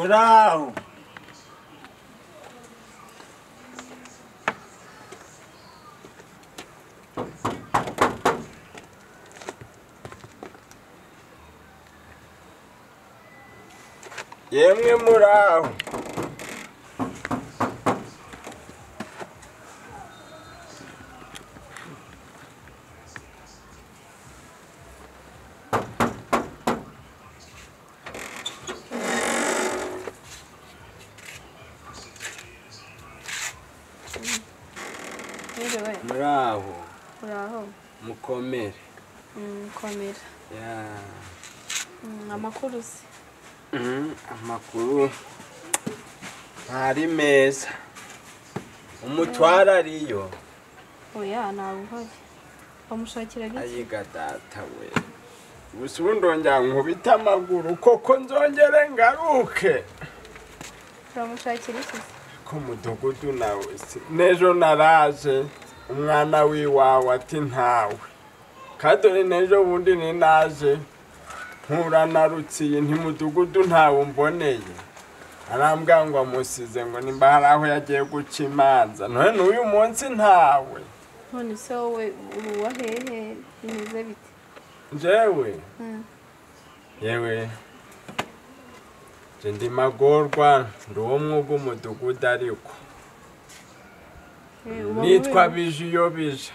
Muraho. Yemwe muraho. Muraho. Muraho. Mukomere. Mukomere. Ya. Amakuru se. Amakuru ntari meza. Umutwara ariyo. Oya nabuhari. Bamushakira giki? Ayiga data we. Busundongera nkubita amaguru koko nzongere ngaruke. Bamushakira iki? Ko mudugudu nawe nejo naraje umwana wiwawe ati ntawe kadore nejo bundi ninaje nkura narutsiye ntimudugudu ntawe mboneye arambwa ngo amusize ngo nimba haraho yagiye guca imanza none uyu munsi ntawe none se wowe uruwa hehe bimeze bite jewe yewe ndi magorwa nduwo mwugo umudugudu ariko nitwa Bijiyobija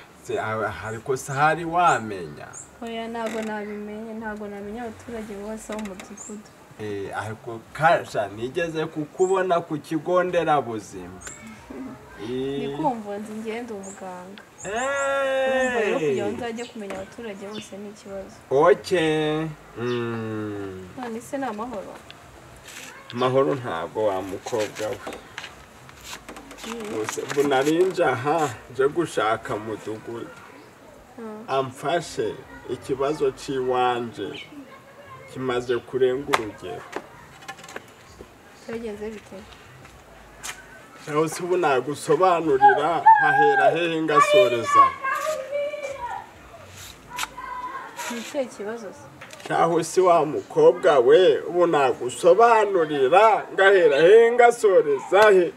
ariko sahari wamenya oya ntago nabimenye ntago namenya abaturage bose bo mu mudugudu ariko kasha nigeze kukubona ku kigo nderabuzima ndikumva nzi ngende umuganga urumva rero kugira ngo nzajye kumenya abaturage bose ni ikibazo none se ni amahoro mahoro ntabwo wa mukobwa we bunarinja aha nje gushaka mudugudu amfashe ikibazo ciwanje kimaze kurenga urugero cyagenze bite cyangwa se ubu nagusobanurira hahera hehe ngasoreza ni ikihe kibazo se cyangwa se wa mukobwa we ubu nagusobanurira ngahera hehe ngasoreza he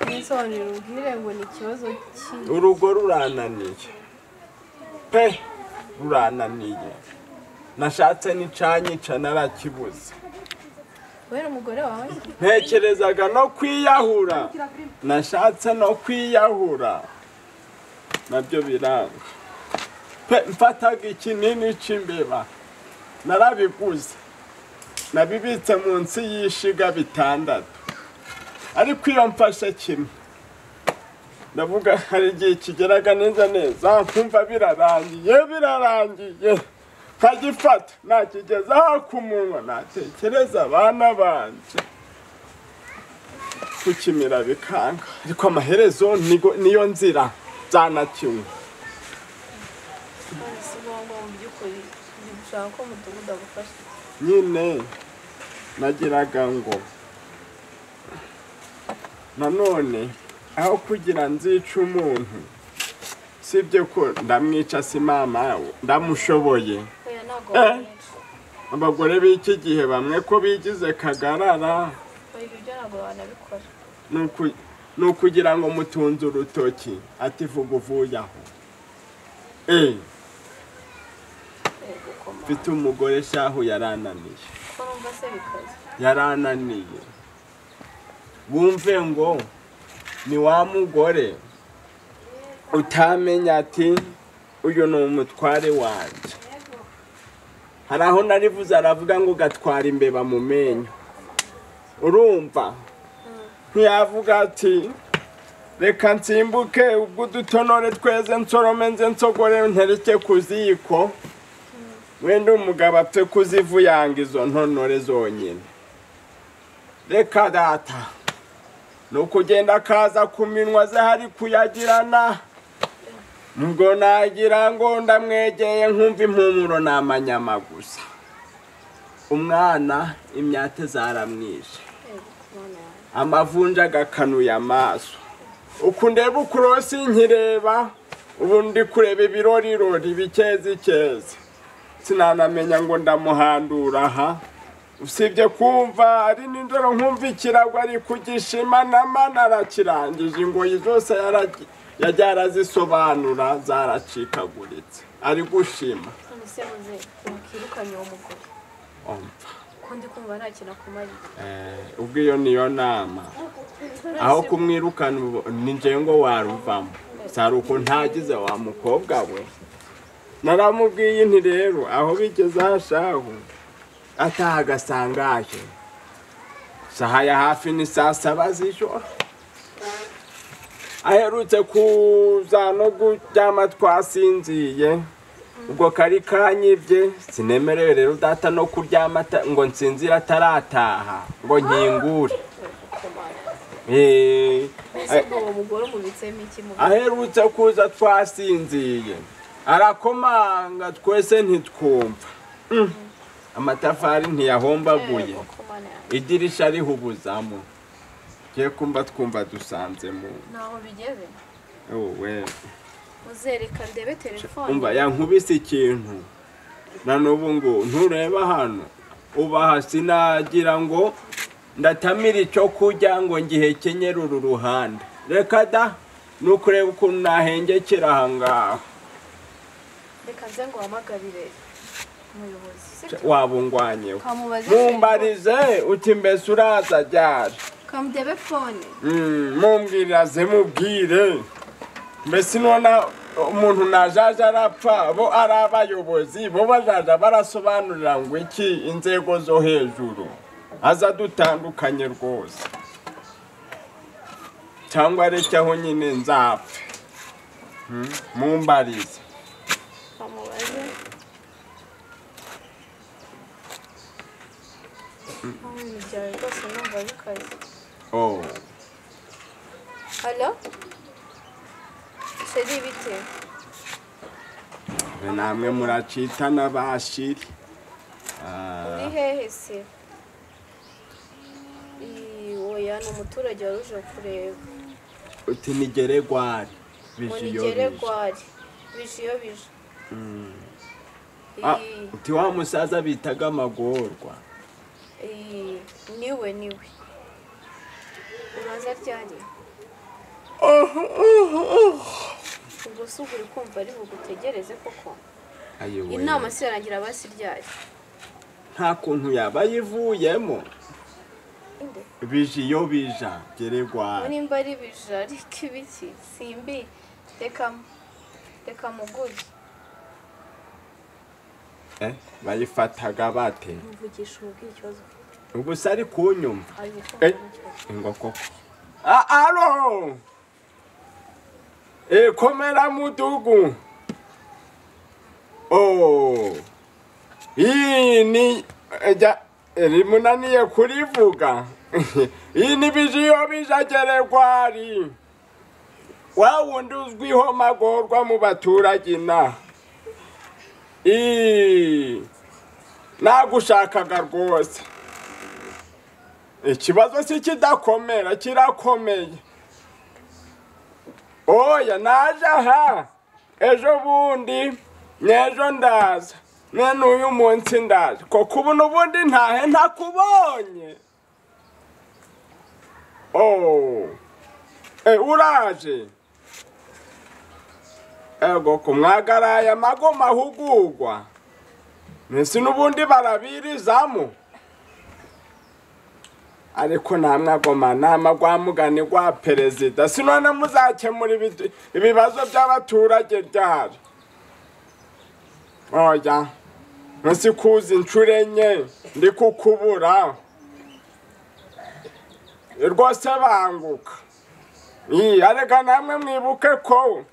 nisobanurira ubwire ngo ni ikibazo ki urugo rurananiye pe rurananiye nashatse n'icanyica narakibuze wera umugore wawe ntekerezaga no kwiyahura nashatse no kwiyahura nabyo biranga pe mfataga ikinini c'imbeba narabiguze nabibitse munsi y'ishiga bitandatu ariko iyo mfashe kimwe ndavuga hari igihe kigeraga neza neza nkumva birarangiye nkagifata nakigezaho ku munwa natekereza abana banje kukimira bikanga ariko amaherezo niyo nzira zanakiwe nyine nagiraga ngo nanone aho kugira nzica umuntu sibyo ko ndamwica si mama ndamushoboye abagore b'iki gihe bamwe ko bigize kagarara ni ukugira ngo mutunze urutoki ati vuga uvuye aho mfite umugore shahu yarananiye wumve ngo ni wa mugore utamenya ati uyu ni umutware wanje hari aho narivuze aravuga ngo gatwara imbeba mu menyo urumva ntiyavuga ati reka nsimbuke ubwo udutonore tweze nsorome nze nsogore ntereke ku ziko wenda umugabo apfe kuzivuyanga izo ntonore zonyine reka data nukugenda akaza ku minwa ze hari kuyagirana ngo nagira ngo ndamwegeye nkumva impumuro n'amanyama gusa umwana imyate zaramwishe amavunja agakanuye amaso uku ndeba ukurosi nkireba ubu ndi kureba ibirorirori bikeze sinanamenya ngo ndamuhandura aha usibye kumva ari nindoro nkumva ikirago ari kugishima namana arakirangije ingoyi zose yarazisobanura zaracikaguritse ari gushima nise muze umukirukanye wo mugore kundi kumva nta kintu akumariye ubwo iyo niyo nama aho kumwirukana ninje ngo waruvamo saruko ntagize wa mukobwa we naramubwiye nti rero aho bigeze hashaho atahagasangaje sahaya hafi ni saa 7 z'ijoro aherutse kuza no kuryama twasinziye ubwo kari kanyivye sinemerewe rero data no kuryama ngo nsinzira atarataha ngo nkingure aherutse kuza twasinziye arakomanga twese ntitwumva amatafari ntiyahombaguye idirisha rihubuzamo kiye kumva twumva dusanzemo naho bigeze we uzereka ndebe telefone umva yankubise ikintu nanubu ngo ntureba hano ubaha sinagira ngo ndatamira icyo kujya ngo ngihekenyera uru ruhande reka da nukureba ukuntu nahengekera ahangaha reka nze ngo hamagarire umuyobozi wabungwanyeho mumbarize uti mbese uraza ryari kamudebe fone mumbwiraze mubwire mbese nona umuntu najaje arapfa bo ari abayobozi bo bajaja barasobanurira ngo iki inzego zo hejuru aza dutandukanye rwose cyangwa aho nyine nzapfe mumbarize kamubaze byawe rwose numva bikaze halo sheri bite namwe muracita n'abashiri uri hehe se oya ni umuturage waruje kureba uti ni geregwari bijiyobije uti wa musaza bitaga amagorwa niwe uraza ryari ubwo se uri kumva ari bugutegereze koko inama se yarangira basi ryari nta kuntu yaba yivuyemo bijiyobija geregwari nimba ari bija ariko ibiki simbi reka muguzi bayifataga bate muvugisha umubwira ikibazo ubu se ari kunyumva ngo koko alo komera mudugu iyi ni rimunaniye kurivuga iyi ni bijiyobija geregwari wa wundi uzwiho magorwa mu baturage nagushakaga rwose ikibazo si kidakomera kirakomeye oya naje aha ejo bundi n'ejo ndaza none uyu munsi ndaje koko ubu n'ubundi ntahe ntakubonye uraje ego kumwagaraye amagoma ahugurwa mbese n'ubundi barabirizamo ariko namwe agoma nama gwa mugani gwa perezida sinone muzakemura ibibazo by'abaturage ryari oya nsi kuzi inshuro enye ndi kukubura rwose banguka areka namwe mwibuke ko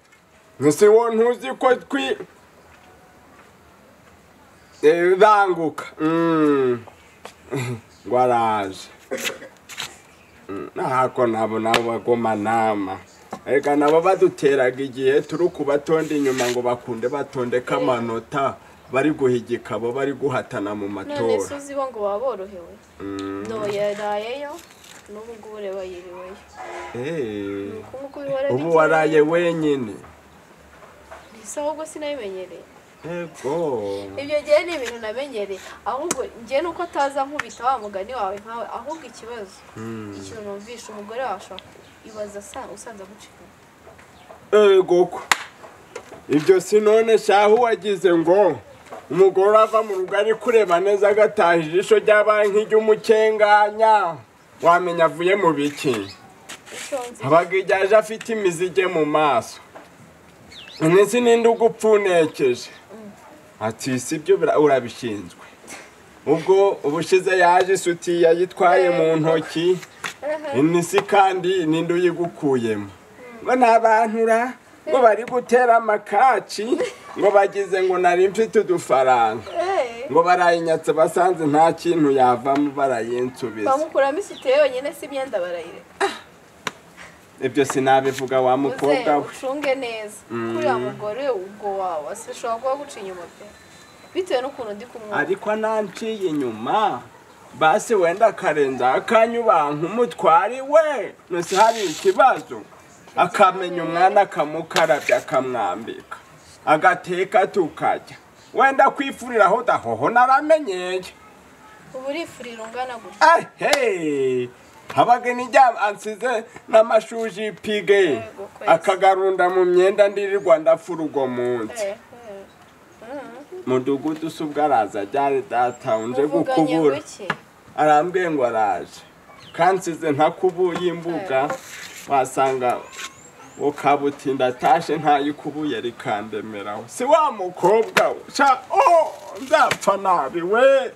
nsi wo ntuzi ko banguka ngo araje nahako nabo bagoma nama reka nabo baduteraga igihe turi kubatonda inyuma ngo bakunde batondeka amanota bari guhigika abo bari guhatana mu matora none se uzi bo ngo baborohewe yarayeyo n'ubu ngubu reba yiriweyo ubu waraye wenyine bisa ahubwo sinabimenyereye Ego. Ibyo gihe ni ibintu namenyereye ahubwo ngiye nuko ataza nkubita wa mugani wawe nkawe ahubwo ikibazo ikintu numvisha umugore washaka ibaza usanze gucika. Ego. Ibyo sinone shahu wagize ngo umugore ava mu rugo ari kureba neza agataha ijisho ry'abanki ry'umukenganya wamenya avuye mu biki. Abagijaje afite imizige mu maso. Nisi ninde ugupfunekeje. Ati sibyo urabishinzwe. Ubwo ubushize yaje isuti yayitwaye mu ntoki. Nisi kandi ninde uyigukuyemo. Ngo nabantura ngo bari gutera amakaci ngo bagize ngo nari mfite udufaranga. Ngo barayinyatse basanze nta kintu yavamo barayinsubiza. Bamukuramo isite yonyine si imyenda barayire. Ibyo sinabivuga wa mukobwa we. Ucunge neza. Kuri wa mugore ubwo wawe asishobora kuba guca inyuma pe. Bitewe n'ukuntu ndi kumwumva. Ariko nanciye inyuma. Basi wenda karenza akanyubanka umutwari we. Nose hari ikibazo. Akamenya umwana akamukarabya akamwambika. Agateka tukajya. Wenda kwifuriraho dahoho naramenyeye. Ubu urifurira ungana gutya. Hey! Habaga nijya ansize n'amashuji pige akagarunda mu myenda ndirirwa ndafurugo munsi. Mudugudu subwaraza ryari data unje gukubura. Arambwiye ngo araje. Kansize ntakubuye imbuga wasanga ukabutinda tashe ntayikubuye rikandemeraho. Si wa mukobwa sha ndapfa nabi we.